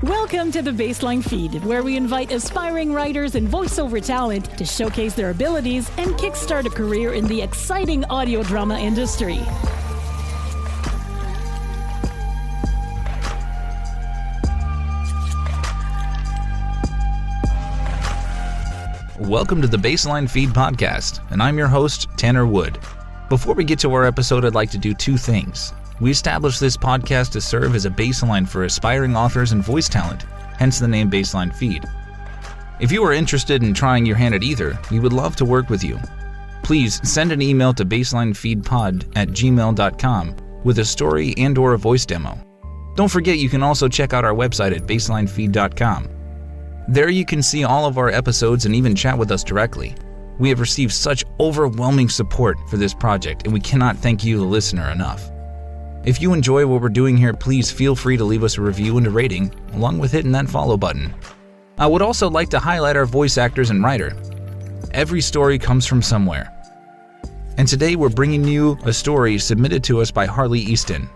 Welcome to the Baseline Feed, where we invite aspiring writers and voiceover talent to showcase their abilities and kickstart a career in the exciting audio drama industry. Welcome to the Baseline Feed podcast, and I'm your host, Tanner Wood. Before we get to our episode, I'd like to do two things. We established this podcast to serve as a baseline for aspiring authors and voice talent, hence the name Baseline Feed. If you are interested in trying your hand at either, we would love to work with you. Please send an email to baselinefeedpod@gmail.com with a story and/or a voice demo. Don't forget you can also check out our website at baselinefeed.com. There you can see all of our episodes and even chat with us directly. We have received such overwhelming support for this project, and we cannot thank you, the listener, enough. If you enjoy what we're doing here, please feel free to leave us a review and a rating, along with hitting that follow button. I would also like to highlight our voice actors and writer. Every story comes from somewhere. And today we're bringing you a story submitted to us by Harley Easton.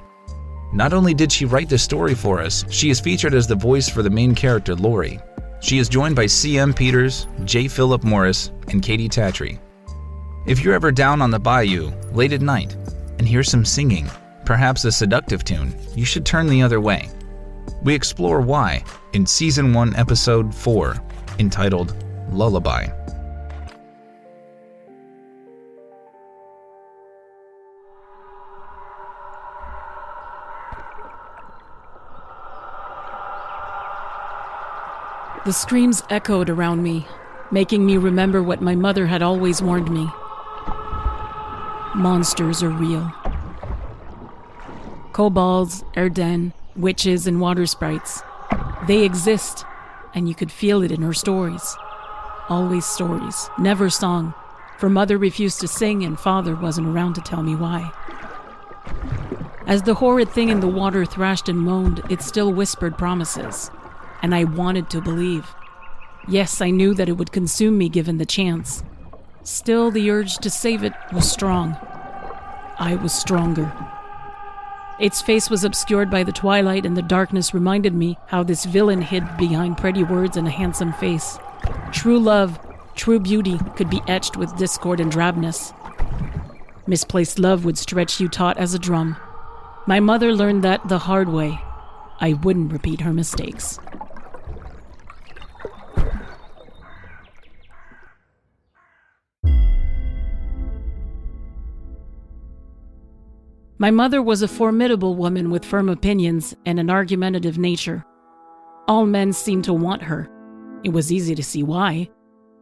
Not only did she write this story for us, she is featured as the voice for the main character, Lori. She is joined by C.M. Peters, J. Phillip Morris, and Katey Tattrie. If you're ever down on the bayou, late at night, and hear some singing, perhaps a seductive tune, you should turn the other way. We explore why in Season 1, Episode 4, entitled Lullaby. The screams echoed around me, making me remember what my mother had always warned me. Monsters are real. Kobolds, Erden, witches, and water sprites. They exist, and you could feel it in her stories. Always stories, never song, for Mother refused to sing and Father wasn't around to tell me why. As the horrid thing in the water thrashed and moaned, it still whispered promises, and I wanted to believe. Yes, I knew that it would consume me given the chance. Still, the urge to save it was strong. I was stronger. Its face was obscured by the twilight, and the darkness reminded me how this villain hid behind pretty words and a handsome face. True love, true beauty could be etched with discord and drabness. Misplaced love would stretch you taut as a drum. My mother learned that the hard way. I wouldn't repeat her mistakes. My mother was a formidable woman with firm opinions and an argumentative nature. All men seemed to want her. It was easy to see why.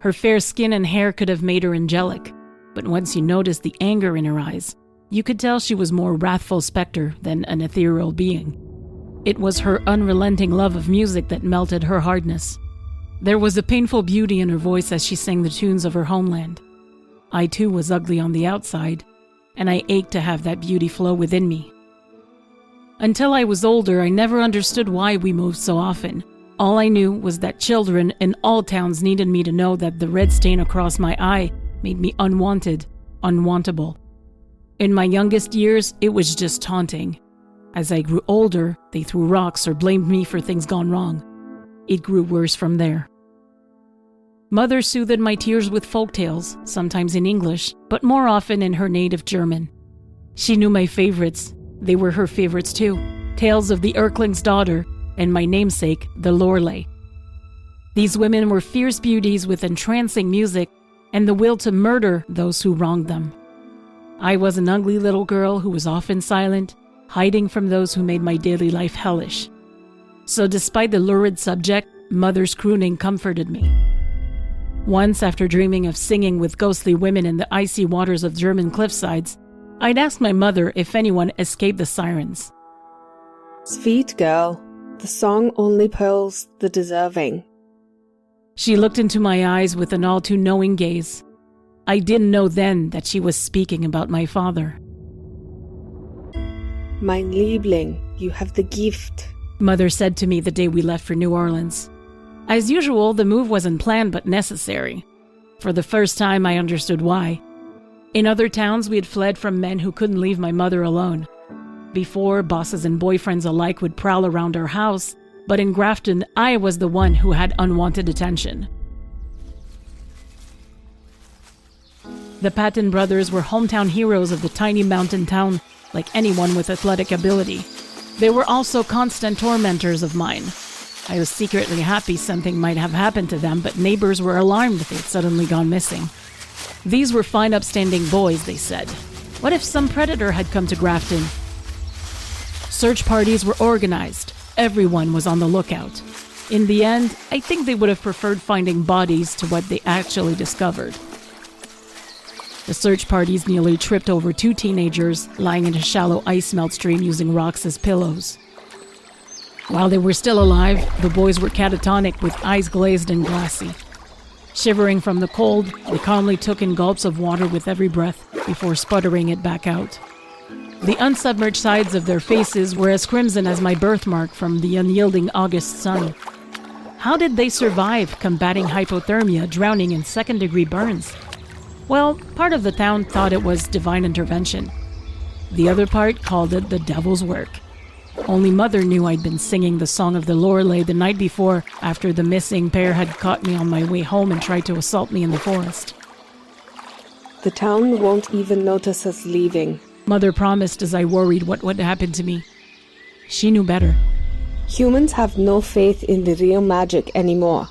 Her fair skin and hair could have made her angelic, but once you noticed the anger in her eyes, you could tell she was more wrathful specter than an ethereal being. It was her unrelenting love of music that melted her hardness. There was a painful beauty in her voice as she sang the tunes of her homeland. I too was ugly on the outside, and I ached to have that beauty flow within me. Until I was older, I never understood why we moved so often. All I knew was that children in all towns needed me to know that the red stain across my eye made me unwanted, unwantable. In my youngest years, it was just taunting. As I grew older, they threw rocks or blamed me for things gone wrong. It grew worse from there. Mother soothed my tears with folktales, sometimes in English, but more often in her native German. She knew my favorites. They were her favorites too. Tales of the Erkling's daughter and my namesake, the Loreley. These women were fierce beauties with entrancing music and the will to murder those who wronged them. I was an ugly little girl who was often silent, hiding from those who made my daily life hellish. So despite the lurid subject, Mother's crooning comforted me. Once, after dreaming of singing with ghostly women in the icy waters of German cliffsides, I'd asked my mother if anyone escaped the sirens. Sweet girl, the song only pearls the deserving. She looked into my eyes with an all-too-knowing gaze. I didn't know then that she was speaking about my father. Mein Liebling, you have the gift, Mother said to me the day we left for New Orleans. As usual, the move wasn't planned but necessary. For the first time, I understood why. In other towns, we had fled from men who couldn't leave my mother alone. Before, bosses and boyfriends alike would prowl around our house, But in Grafton, I was the one who had unwanted attention. The Patton brothers were hometown heroes of the tiny mountain town, like anyone with athletic ability. They were also constant tormentors of mine. I was secretly happy something might have happened to them, but neighbors were alarmed they'd suddenly gone missing. These were fine upstanding boys, they said. What if some predator had come to Grafton? Search parties were organized. Everyone was on the lookout. In the end, I think they would have preferred finding bodies to what they actually discovered. The search parties nearly tripped over 2 teenagers lying in a shallow ice melt stream using rocks as pillows. While they were still alive, the boys were catatonic with eyes glazed and glassy. Shivering from the cold, they calmly took in gulps of water with every breath before sputtering it back out. The unsubmerged sides of their faces were as crimson as my birthmark from the unyielding August sun. How did they survive combating hypothermia, drowning in second-degree burns? Well, part of the town thought it was divine intervention. The other part called it the devil's work. Only Mother knew I'd been singing the song of the Lorelei the night before, after the missing pair had caught me on my way home and tried to assault me in the forest. The town won't even notice us leaving. Mother promised as I worried what would happen to me. She knew better. Humans have no faith in the real magic anymore.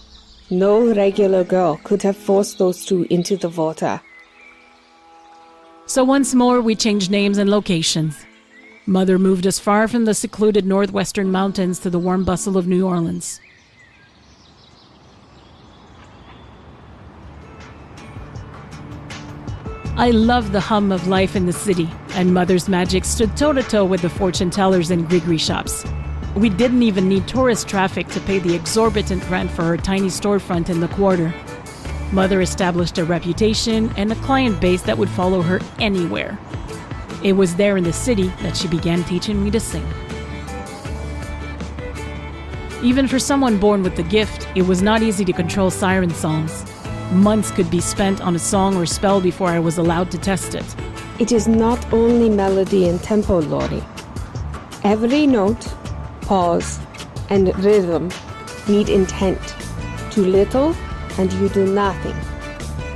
No regular girl could have forced those 2 into the water. So once more, we changed names and locations. Mother moved us far from the secluded northwestern mountains to the warm bustle of New Orleans. I loved the hum of life in the city, and Mother's magic stood toe-to-toe with the fortune tellers and gree-gree shops. We didn't even need tourist traffic to pay the exorbitant rent for her tiny storefront in the quarter. Mother established a reputation and a client base that would follow her anywhere. It was there in the city that she began teaching me to sing. Even for someone born with the gift, it was not easy to control siren songs. Months could be spent on a song or spell before I was allowed to test it. It is not only melody and tempo, Lori. Every note, pause, and rhythm need intent. Too little, and you do nothing.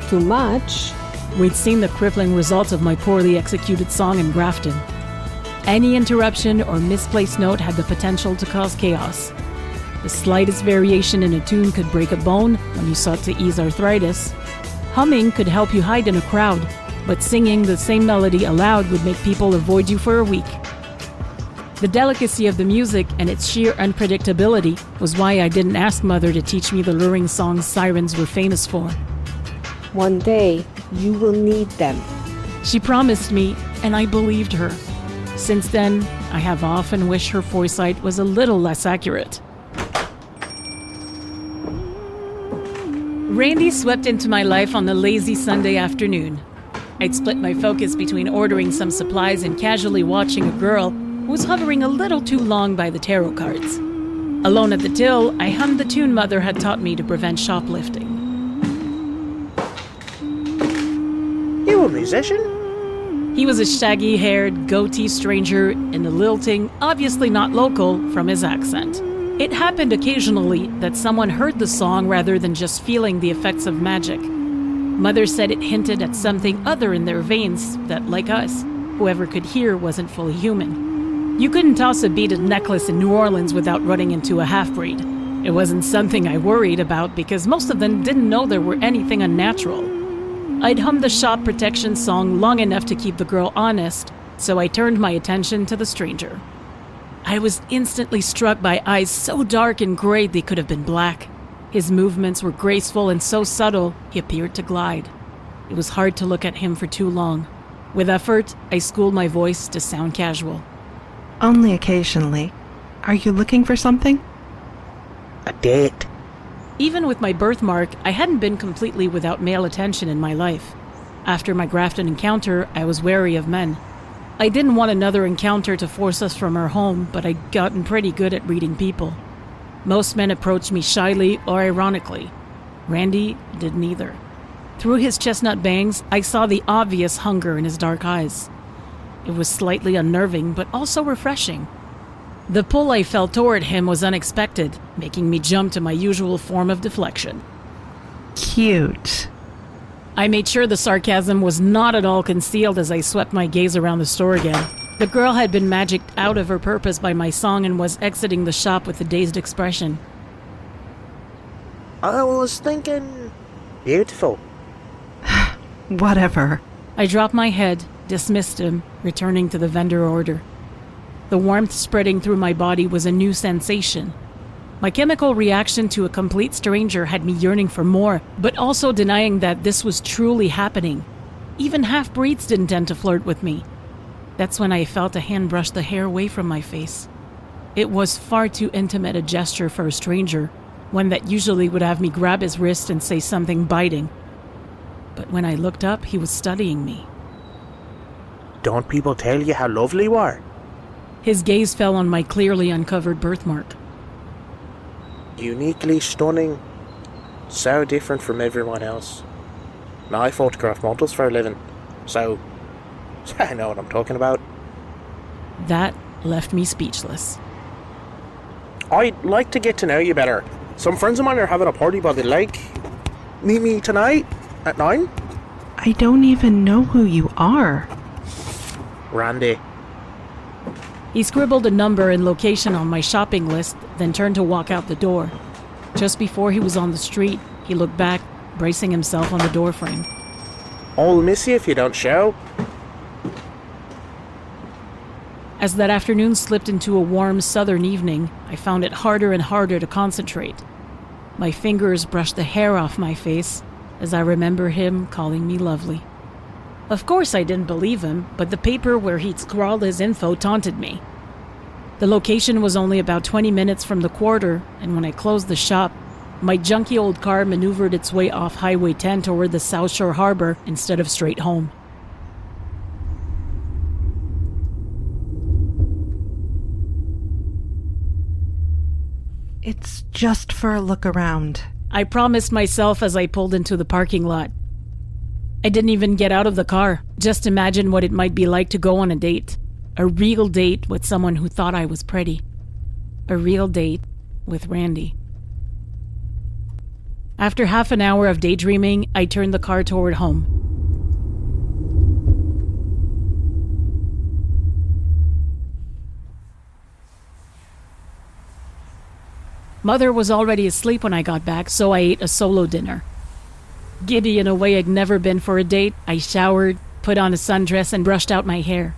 Too much. We'd seen the crippling results of my poorly executed song in Grafton. Any interruption or misplaced note had the potential to cause chaos. The slightest variation in a tune could break a bone when you sought to ease arthritis. Humming could help you hide in a crowd, but singing the same melody aloud would make people avoid you for a week. The delicacy of the music and its sheer unpredictability was why I didn't ask Mother to teach me the luring songs sirens were famous for. One day, you will need them. She promised me, and I believed her. Since then, I have often wished her foresight was a little less accurate. Randy swept into my life on a lazy Sunday afternoon. I'd split my focus between ordering some supplies and casually watching a girl who was hovering a little too long by the tarot cards. Alone at the till, I hummed the tune Mother had taught me to prevent shoplifting. You a musician? He was a shaggy-haired, goatee stranger in the lilting, obviously not local, from his accent. It happened occasionally that someone heard the song rather than just feeling the effects of magic. Mother said it hinted at something other in their veins that, like us, whoever could hear wasn't fully human. You couldn't toss a beaded necklace in New Orleans without running into a half-breed. It wasn't something I worried about because most of them didn't know there were anything unnatural. I'd hummed the shop protection song long enough to keep the girl honest, so I turned my attention to the stranger. I was instantly struck by eyes so dark and gray they could have been black. His movements were graceful and so subtle, he appeared to glide. It was hard to look at him for too long. With effort, I schooled my voice to sound casual. Only occasionally. Are you looking for something? A date. Even with my birthmark, I hadn't been completely without male attention in my life. After my Grafton encounter, I was wary of men. I didn't want another encounter to force us from our home, but I'd gotten pretty good at reading people. Most men approached me shyly or ironically. Randy didn't either. Through his chestnut bangs, I saw the obvious hunger in his dark eyes. It was slightly unnerving, but also refreshing. The pull I felt toward him was unexpected, making me jump to my usual form of deflection. Cute. I made sure the sarcasm was not at all concealed as I swept my gaze around the store again. The girl had been magicked out of her purpose by my song and was exiting the shop with a dazed expression. I was thinking... beautiful. Whatever. I dropped my head, dismissed him, returning to the vendor order. The warmth spreading through my body was a new sensation. My chemical reaction to a complete stranger had me yearning for more, but also denying that this was truly happening. Even half-breeds didn't tend to flirt with me. That's when I felt a hand brush the hair away from my face. It was far too intimate a gesture for a stranger, one that usually would have me grab his wrist and say something biting. But when I looked up, he was studying me. Don't people tell you how lovely you are? His gaze fell on my clearly uncovered birthmark. Uniquely stunning. So different from everyone else. Now I photograph models for a living, so I know what I'm talking about. That left me speechless. I'd like to get to know you better. Some friends of mine are having a party by the lake. Meet me tonight at 9? I don't even know who you are. Randy. He scribbled a number and location on my shopping list, then turned to walk out the door. Just before he was on the street, he looked back, bracing himself on the doorframe. I'll miss you if you don't show. As that afternoon slipped into a warm southern evening, I found it harder and harder to concentrate. My fingers brushed the hair off my face as I remember him calling me lovely. Of course I didn't believe him, but the paper where he'd scrawled his info taunted me. The location was only about 20 minutes from the quarter, and when I closed the shop, my junky old car maneuvered its way off Highway 10 toward the South Shore Harbor instead of straight home. It's just for a look around. I promised myself as I pulled into the parking lot. I didn't even get out of the car. Just imagine what it might be like to go on a date. A real date with someone who thought I was pretty. A real date with Randy. After half an hour of daydreaming, I turned the car toward home. Mother was already asleep when I got back, so I ate a solo dinner. Giddy in a way I'd never been for a date, I showered, put on a sundress, and brushed out my hair.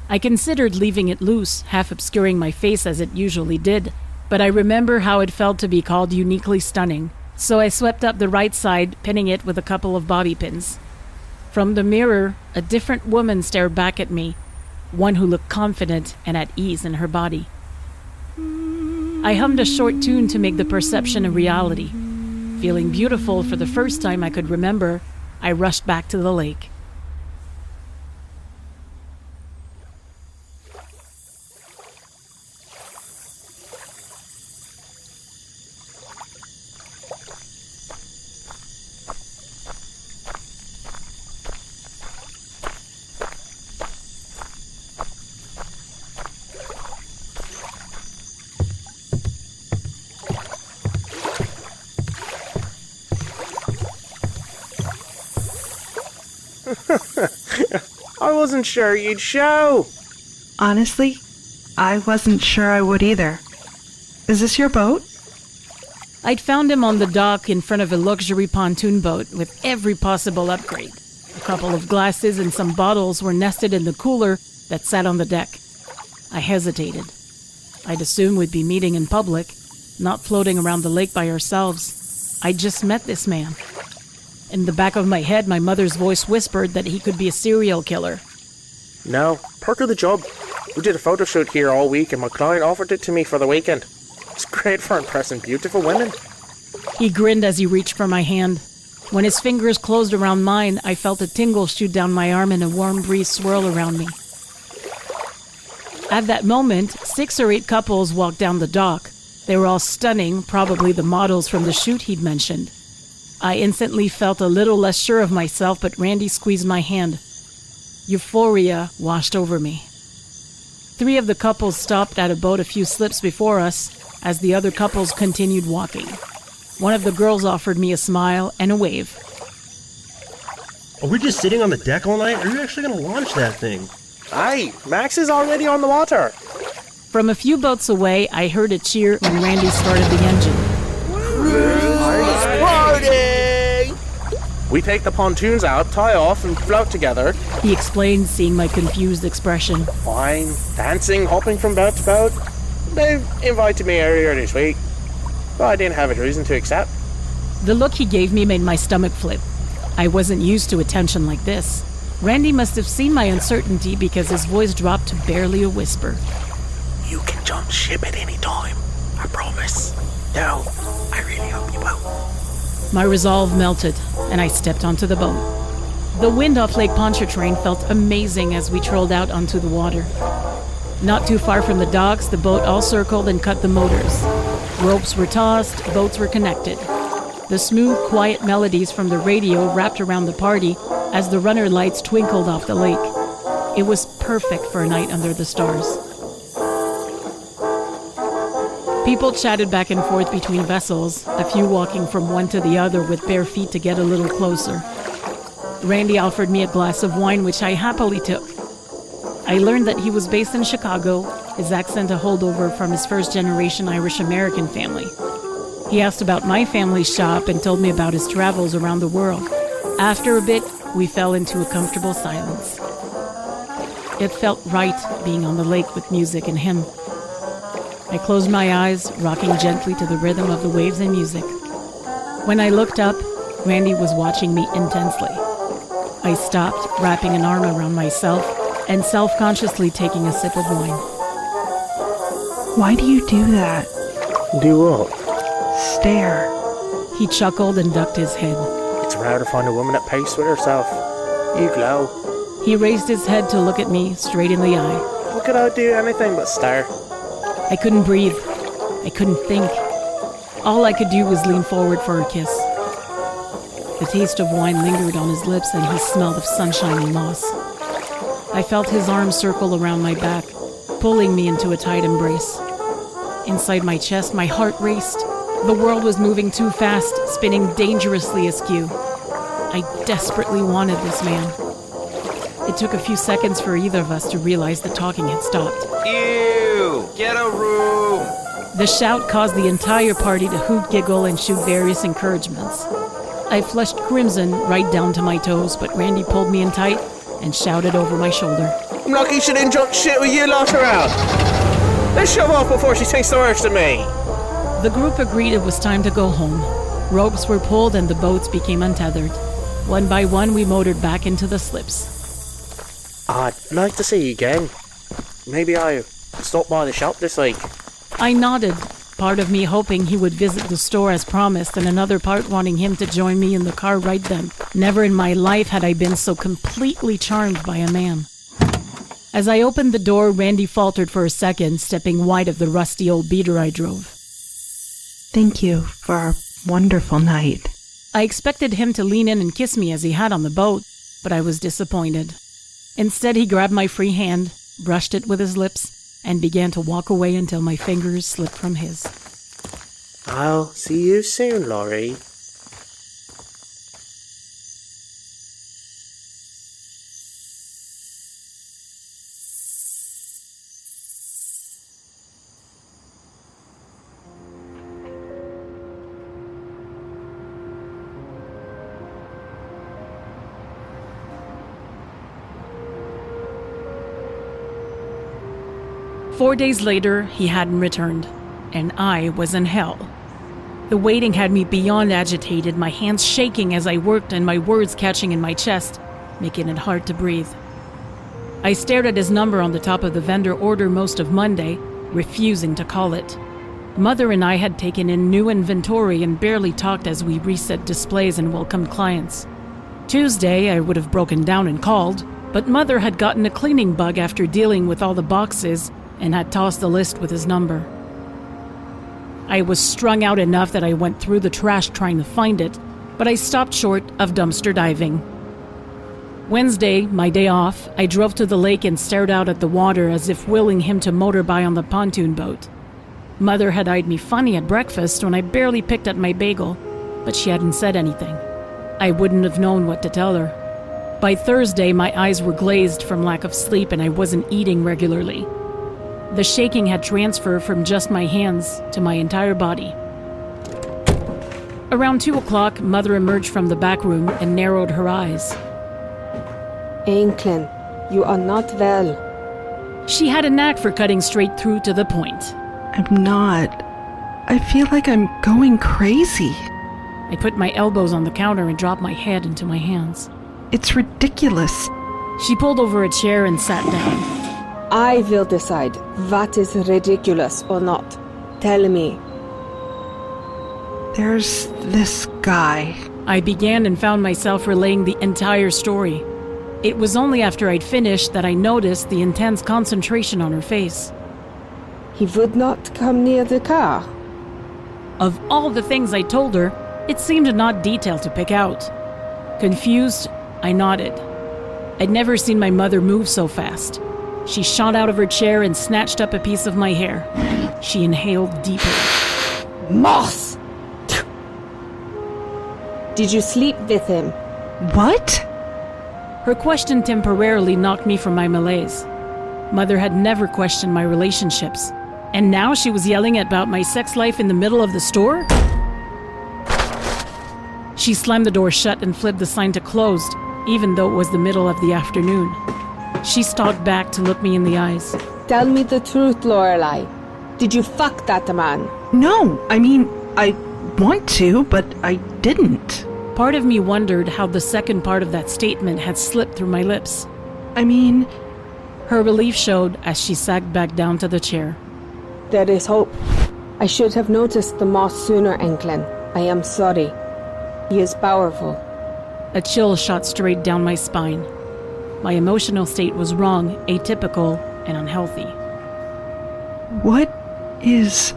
I considered leaving it loose, half obscuring my face as it usually did, but I remember how it felt to be called uniquely stunning, so I swept up the right side, pinning it with a couple of bobby pins. From the mirror, a different woman stared back at me, one who looked confident and at ease in her body. I hummed a short tune to make the perception a reality. Feeling beautiful for the first time I could remember, I rushed back to the lake. I wasn't sure you'd show. Honestly, I wasn't sure I would either. Is this your boat? I'd found him on the dock in front of a luxury pontoon boat with every possible upgrade. A couple of glasses and some bottles were nested in the cooler that sat on the deck. I hesitated. I'd assumed we'd be meeting in public, not floating around the lake by ourselves. I just met this man. In the back of my head, my mother's voice whispered that he could be a serial killer. No, part of the job. We did a photo shoot here all week and my client offered it to me for the weekend. It's great for impressing beautiful women. He grinned as he reached for my hand. When his fingers closed around mine, I felt a tingle shoot down my arm and a warm breeze swirl around me. At that moment, 6 or 8 couples walked down the dock. They were all stunning, probably the models from the shoot he'd mentioned. I instantly felt a little less sure of myself, but Randy squeezed my hand. Euphoria washed over me. 3 of the couples stopped at a boat a few slips before us as the other couples continued walking. One of the girls offered me a smile and a wave. Are we just sitting on the deck all night? Or are you actually going to launch that thing? Aye, Max is already on the water. From a few boats away, I heard a cheer when Randy started the engine. Party! We take the pontoons out, tie off, and float together. He explained, seeing my confused expression. Wine, dancing, hopping from boat to boat. They invited me earlier this week, but I didn't have a reason to accept. The look he gave me made my stomach flip. I wasn't used to attention like this. Randy must have seen my uncertainty because his voice dropped to barely a whisper. You can jump ship at any time, I promise. No, I really hope you will. My resolve melted, and I stepped onto the boat. The wind off Lake Pontchartrain felt amazing as we trolled out onto the water. Not too far from the docks, the boat all circled and cut the motors. Ropes were tossed, boats were connected. The smooth, quiet melodies from the radio wrapped around the party as the runner lights twinkled off the lake. It was perfect for a night under the stars. People chatted back and forth between vessels, a few walking from one to the other with bare feet to get a little closer. Randy offered me a glass of wine, which I happily took. I learned that he was based in Chicago, his accent a holdover from his first-generation Irish-American family. He asked about my family's shop and told me about his travels around the world. After a bit, we fell into a comfortable silence. It felt right being on the lake with music and him. I closed my eyes, rocking gently to the rhythm of the waves and music. When I looked up, Randy was watching me intensely. I stopped, wrapping an arm around myself and self-consciously taking a sip of wine. Why do you do that? Do what? Stare. He chuckled and ducked his head. It's rare to find a woman at peace with herself. You glow. He raised his head to look at me straight in the eye. How could I do anything but stare? I couldn't breathe. I couldn't think. All I could do was lean forward for a kiss. The taste of wine lingered on his lips and he smelled of sunshine and moss. I felt his arms circle around my back, pulling me into a tight embrace. Inside my chest, my heart raced. The world was moving too fast, spinning dangerously askew. I desperately wanted this man. It took a few seconds for either of us to realize the talking had stopped. Ew! Get a room! The shout caused the entire party to hoot, giggle, and shoot various encouragements. I flushed crimson right down to my toes, but Randy pulled me in tight and shouted over my shoulder. I'm lucky she didn't jump shit with you lot around. Let's shove off before she thinks the worst of me. The group agreed it was time to go home. Ropes were pulled and the boats became untethered. One by one, we motored back into the slips. I'd like to see you again. Maybe I'll stop by the shop this week. I nodded, part of me hoping he would visit the store as promised, and another part wanting him to join me in the car right then. Never in my life had I been so completely charmed by a man. As I opened the door, Randy faltered for a second, stepping wide of the rusty old beater I drove. Thank you for a wonderful night. I expected him to lean in and kiss me as he had on the boat, but I was disappointed. Instead, he grabbed my free hand, brushed it with his lips, and began to walk away until my fingers slipped from his. I'll see you soon, Laurie. Four days later, he hadn't returned, and I was in hell. The waiting had me beyond agitated, my hands shaking as I worked and my words catching in my chest, making it hard to breathe. I stared at his number on the top of the vendor order most of Monday, refusing to call it. Mother and I had taken in new inventory and barely talked as we reset displays and welcomed clients. Tuesday, I would have broken down and called, but Mother had gotten a cleaning bug after dealing with all the boxes and had tossed the list with his number. I was strung out enough that I went through the trash trying to find it, but I stopped short of dumpster diving. Wednesday, my day off, I drove to the lake and stared out at the water as if willing him to motor by on the pontoon boat. Mother had eyed me funny at breakfast when I barely picked at my bagel, but she hadn't said anything. I wouldn't have known what to tell her. By Thursday, my eyes were glazed from lack of sleep and I wasn't eating regularly. The shaking had transferred from just my hands to my entire body. Around 2 o'clock, Mother emerged from the back room and narrowed her eyes. Ainclin, you are not well. She had a knack for cutting straight through to the point. I'm not. I feel like I'm going crazy. I put my elbows on the counter and dropped my head into my hands. It's ridiculous. She pulled over a chair and sat down. I will decide what is ridiculous or not. Tell me. There's this guy. I began and found myself relaying the entire story. It was only after I'd finished that I noticed the intense concentration on her face. He would not come near the car. Of all the things I told her, it seemed an odd detail to pick out. Confused, I nodded. I'd never seen my mother move so fast. She shot out of her chair and snatched up a piece of my hair. She inhaled deeply. Moss! Did you sleep with him? What? Her question temporarily knocked me from my malaise. Mother had never questioned my relationships, and now she was yelling about my sex life in the middle of the store? She slammed the door shut and flipped the sign to closed, even though it was the middle of the afternoon. She stalked back to look me in the eyes. Tell me the truth, Lorelei. Did you fuck that man? No, I mean, I want to, but I didn't. Part of me wondered how the second part of that statement had slipped through my lips. I mean... Her relief showed as she sagged back down to the chair. There is hope. I should have noticed the moss sooner, Ainclin. I am sorry. He is powerful. A chill shot straight down my spine. My emotional state was wrong, atypical, and unhealthy. What is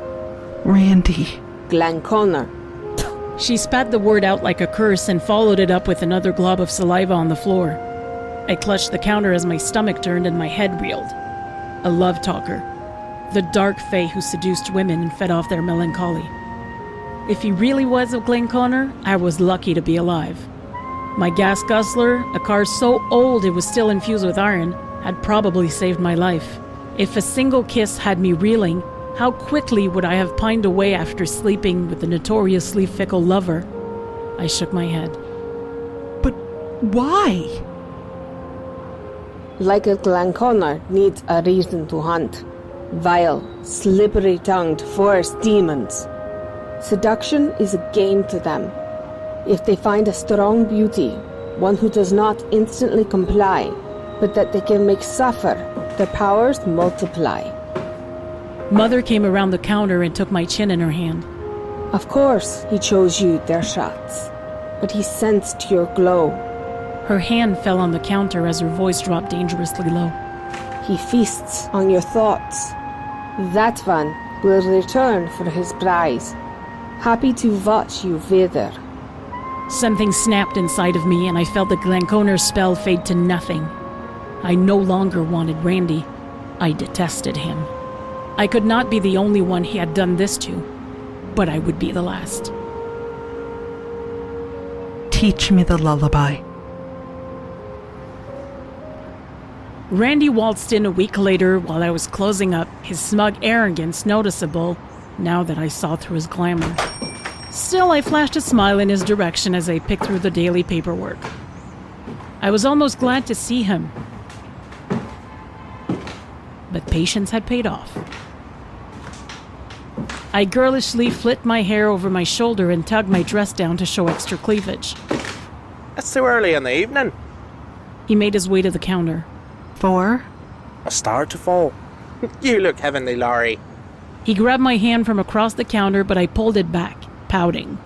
Randy? Glenn Connor. She spat the word out like a curse and followed it up with another glob of saliva on the floor. I clutched the counter as my stomach turned and my head reeled. A love talker. The dark fae who seduced women and fed off their melancholy. If he really was a Glenn Connor, I was lucky to be alive. My gas guzzler, a car so old it was still infused with iron, had probably saved my life. If a single kiss had me reeling, how quickly would I have pined away after sleeping with the notoriously fickle lover? I shook my head. But why? Like a Glenn Connor needs a reason to hunt. Vile, slippery-tongued forest demons. Seduction is a game to them. If they find a strong beauty, one who does not instantly comply, but that they can make suffer, their powers multiply. Mother came around the counter and took my chin in her hand. Of course, he chose you, their shots, but he sensed your glow. Her hand fell on the counter as her voice dropped dangerously low. He feasts on your thoughts. That one will return for his prize, happy to watch you wither. Something snapped inside of me and I felt the Glenn Connor spell fade to nothing. I no longer wanted Randy. I detested him. I could not be the only one he had done this to, but I would be the last. Teach me the lullaby. Randy waltzed in a week later while I was closing up, his smug arrogance noticeable now that I saw through his glamour. Still, I flashed a smile in his direction as I picked through the daily paperwork. I was almost glad to see him. But patience had paid off. I girlishly flipped my hair over my shoulder and tugged my dress down to show extra cleavage. It's too early in the evening. He made his way to the counter. 4? A star to fall. You look heavenly, Laurie. He grabbed my hand from across the counter, but I pulled it back, pouting.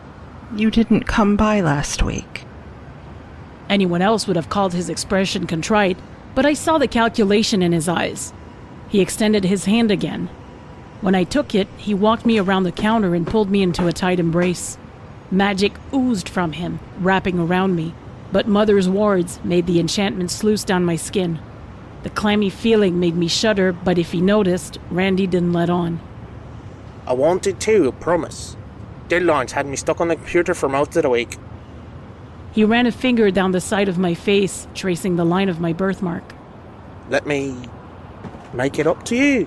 You didn't come by last week. Anyone else would have called his expression contrite, but I saw the calculation in his eyes. He extended his hand again. When I took it, he walked me around the counter and pulled me into a tight embrace. Magic oozed from him, wrapping around me. but Mother's words made the enchantment sluice down my skin. The clammy feeling made me shudder, but if he noticed, Randy didn't let on. I wanted to, I promise. Deadlines had me stuck on the computer for most of the week. He ran a finger down the side of my face, tracing the line of my birthmark. Let me make it up to you.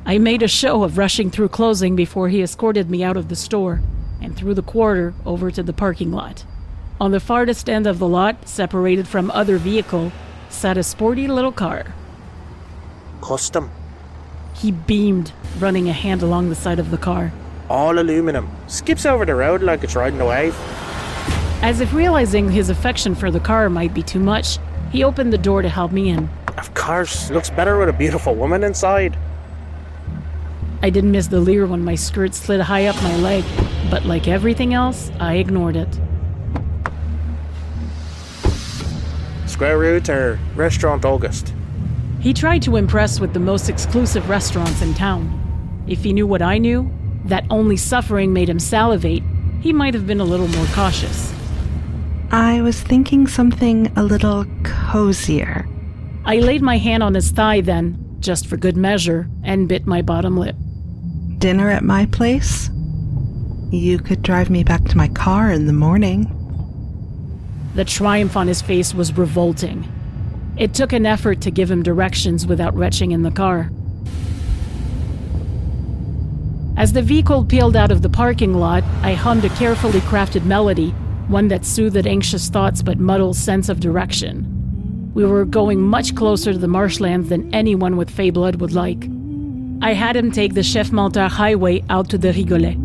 I made a show of rushing through closing before he escorted me out of the store and through the quarter over to the parking lot. On the farthest end of the lot, separated from other vehicle, sat a sporty little car. Custom. He beamed, running a hand along the side of the car. All aluminum. Skips over the road like it's riding a wave. As if realizing his affection for the car might be too much, he opened the door to help me in. Of course, looks better with a beautiful woman inside. I didn't miss the leer when my skirt slid high up my leg, but like everything else, I ignored it. Square root or Restaurant August? He tried to impress with the most exclusive restaurants in town. If he knew what I knew, that only suffering made him salivate, he might have been a little more cautious. I was thinking something a little cozier. I laid my hand on his thigh then, just for good measure, and bit my bottom lip. Dinner at my place? You could drive me back to my car in the morning. The triumph on his face was revolting. It took an effort to give him directions without retching in the car. As the vehicle peeled out of the parking lot, I hummed a carefully crafted melody, one that soothed anxious thoughts but muddled sense of direction. We were going much closer to the marshlands than anyone with fey blood would like. I had him take the Chef Menteur highway out to the Rigolet.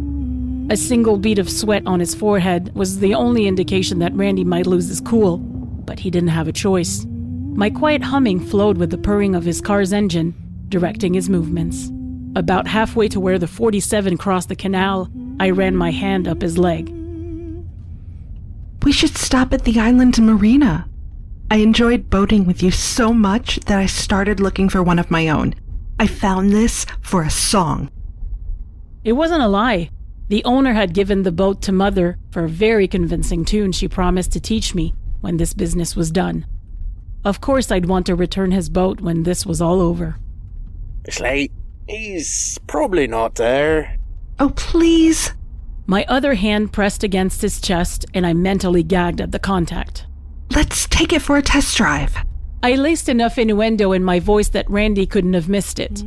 A single bead of sweat on his forehead was the only indication that Randy might lose his cool, but he didn't have a choice. My quiet humming flowed with the purring of his car's engine, directing his movements. About halfway to where the 47 crossed the canal, I ran my hand up his leg. We should stop at the island marina. I enjoyed boating with you so much that I started looking for one of my own. I found this for a song. It wasn't a lie. The owner had given the boat to Mother for a very convincing tune she promised to teach me when this business was done. Of course I'd want to return his boat when this was all over. It's late. He's probably not there. Oh, please. My other hand pressed against his chest and I mentally gagged at the contact. Let's take it for a test drive. I laced enough innuendo in my voice that Randy couldn't have missed it.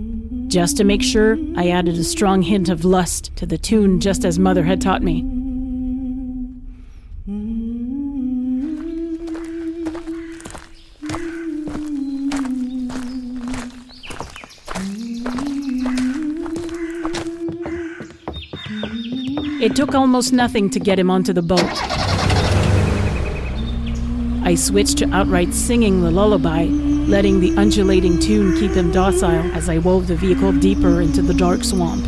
Just to make sure, I added a strong hint of lust to the tune just as Mother had taught me. It took almost nothing to get him onto the boat. I switched to outright singing the lullaby, letting the undulating tune keep him docile as I wove the vehicle deeper into the dark swamp.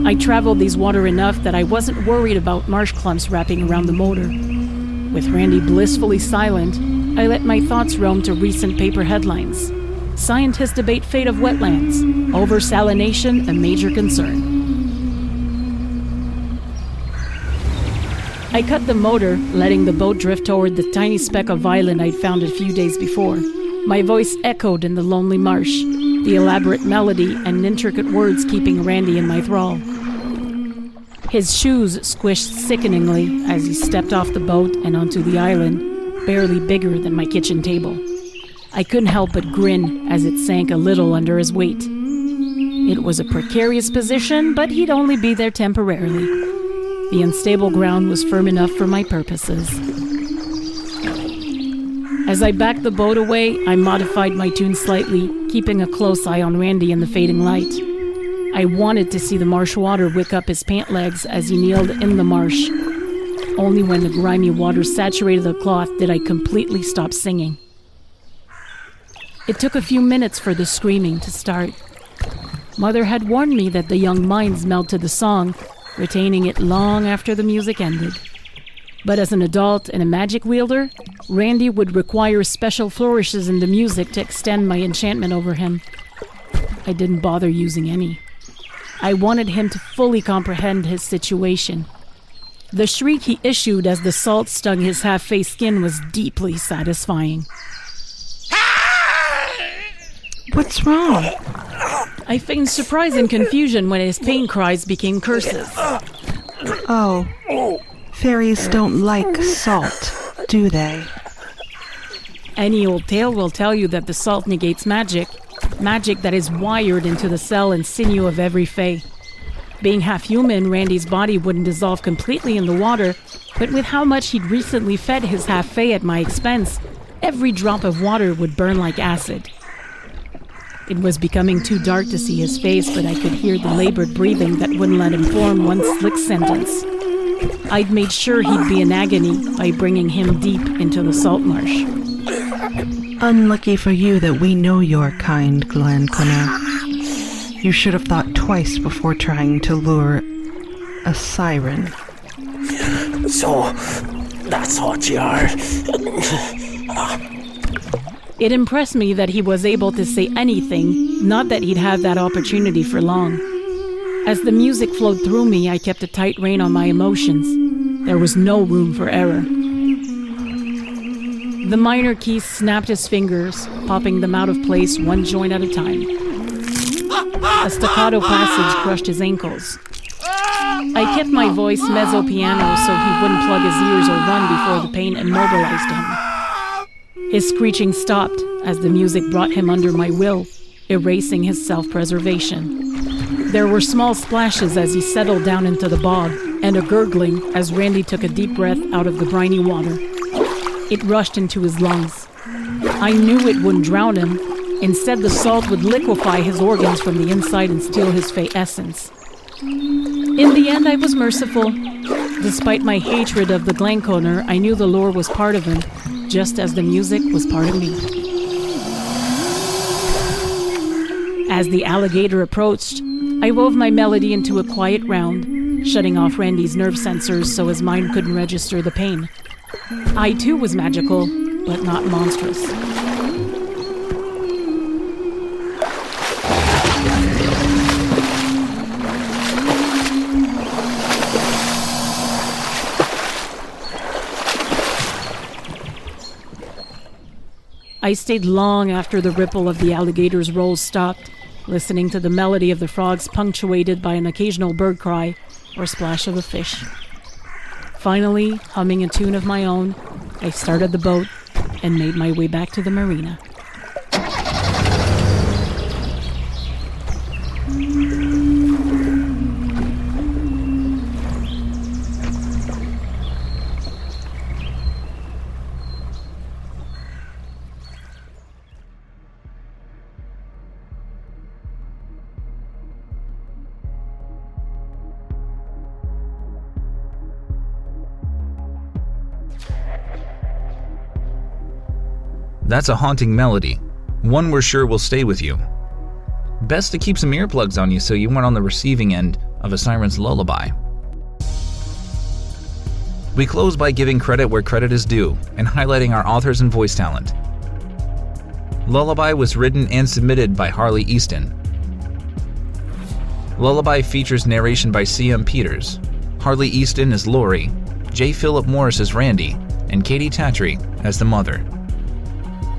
I traveled these water enough that I wasn't worried about marsh clumps wrapping around the motor. With Randy blissfully silent, I let my thoughts roam to recent paper headlines. Scientists debate fate of wetlands. Oversalination a major concern. I cut the motor, letting the boat drift toward the tiny speck of island I'd found a few days before. My voice echoed in the lonely marsh, the elaborate melody and intricate words keeping Randy in my thrall. His shoes squished sickeningly as he stepped off the boat and onto the island, barely bigger than my kitchen table. I couldn't help but grin as it sank a little under his weight. It was a precarious position, but he'd only be there temporarily. The unstable ground was firm enough for my purposes. As I backed the boat away, I modified my tune slightly, keeping a close eye on Randy in the fading light. I wanted to see the marsh water wick up his pant legs as he kneeled in the marsh. Only when the grimy water saturated the cloth did I completely stop singing. It took a few minutes for the screaming to start. Mother had warned me that the young minds meld to the song, retaining it long after the music ended. But as an adult and a magic wielder, Randy would require special flourishes in the music to extend my enchantment over him. I didn't bother using any. I wanted him to fully comprehend his situation. The shriek he issued as the salt stung his half-face skin was deeply satisfying. What's wrong? I feigned surprise and confusion when his pain cries became curses. Oh, fairies don't like salt, do they? Any old tale will tell you that the salt negates magic that is wired into the cell and sinew of every fae. Being half human, Randy's body wouldn't dissolve completely in the water, but with how much he'd recently fed his half-fae at my expense, every drop of water would burn like acid. It was becoming too dark to see his face, but I could hear the labored breathing that wouldn't let him form one slick sentence. I'd made sure he'd be in agony by bringing him deep into the salt marsh. Unlucky for you that we know your kind, Glenn Connor. You should have thought twice before trying to lure a siren. So, that's what you are. It impressed me that he was able to say anything, not that he'd had that opportunity for long. As the music flowed through me, I kept a tight rein on my emotions. There was no room for error. The minor keys snapped his fingers, popping them out of place one joint at a time. A staccato passage crushed his ankles. I kept my voice mezzo piano so he wouldn't plug his ears or run before the pain immobilized him. His screeching stopped as the music brought him under my will, erasing his self-preservation. There were small splashes as he settled down into the bog, and a gurgling as Randy took a deep breath out of the briny water. It rushed into his lungs. I knew it wouldn't drown him. Instead, the salt would liquefy his organs from the inside and steal his fae essence. In the end, I was merciful. Despite my hatred of the Glenconner, I knew the lore was part of him, just as the music was part of me. As the alligator approached, I wove my melody into a quiet round, shutting off Randy's nerve sensors so his mind couldn't register the pain. I too was magical, but not monstrous. I stayed long after the ripple of the alligator's rolls stopped, listening to the melody of the frogs punctuated by an occasional bird cry or splash of a fish. Finally, humming a tune of my own, I started the boat and made my way back to the marina. That's a haunting melody, one we're sure will stay with you. Best to keep some earplugs on you so you weren't on the receiving end of a siren's lullaby. We close by giving credit where credit is due and highlighting our authors and voice talent. Lullaby was written and submitted by Harley Easton. Lullaby features narration by C.M. Peters. Harley Easton as Lori, J. Phillip Morris as Randy, and Katey Tattrie as the mother.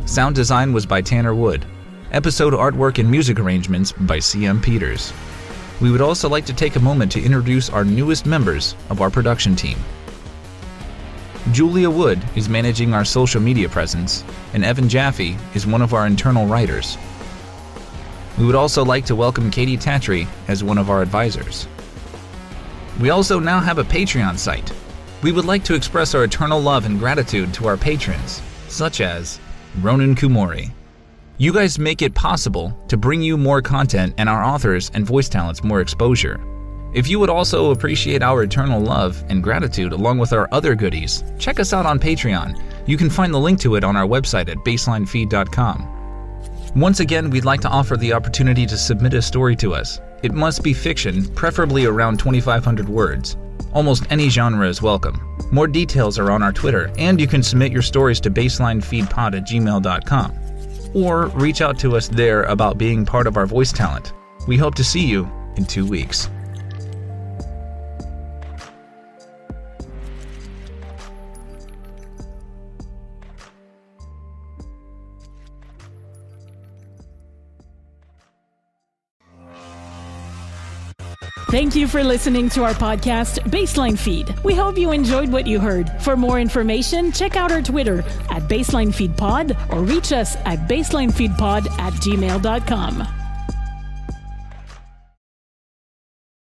Sound design was by Tanner Wood. Episode artwork and music arrangements by C.M. Peters. We would also like to take a moment to introduce our newest members of our production team. Julia Wood is managing our social media presence, and Evan Jaffe is one of our internal writers. We would also like to welcome Katey Tattrie as one of our advisors. We also now have a Patreon site. We would like to express our eternal love and gratitude to our patrons, such as Ronan Kumori. You guys make it possible to bring you more content and our authors and voice talents more exposure. If you would also appreciate our eternal love and gratitude along with our other goodies, check us out on Patreon. You can find the link to it on our website at baselinefeed.com. Once again, we'd like to offer the opportunity to submit a story to us. It must be fiction, preferably around 2,500 words. Almost any genre is welcome. More details are on our Twitter, and you can submit your stories to baselinefeedpod@gmail.com. or reach out to us there about being part of our voice talent. We hope to see you in 2 weeks. Thank you for listening to our podcast, Baseline Feed. We hope you enjoyed what you heard. For more information, check out our Twitter @BaselineFeedPod or reach us at baselinefeedpod@gmail.com.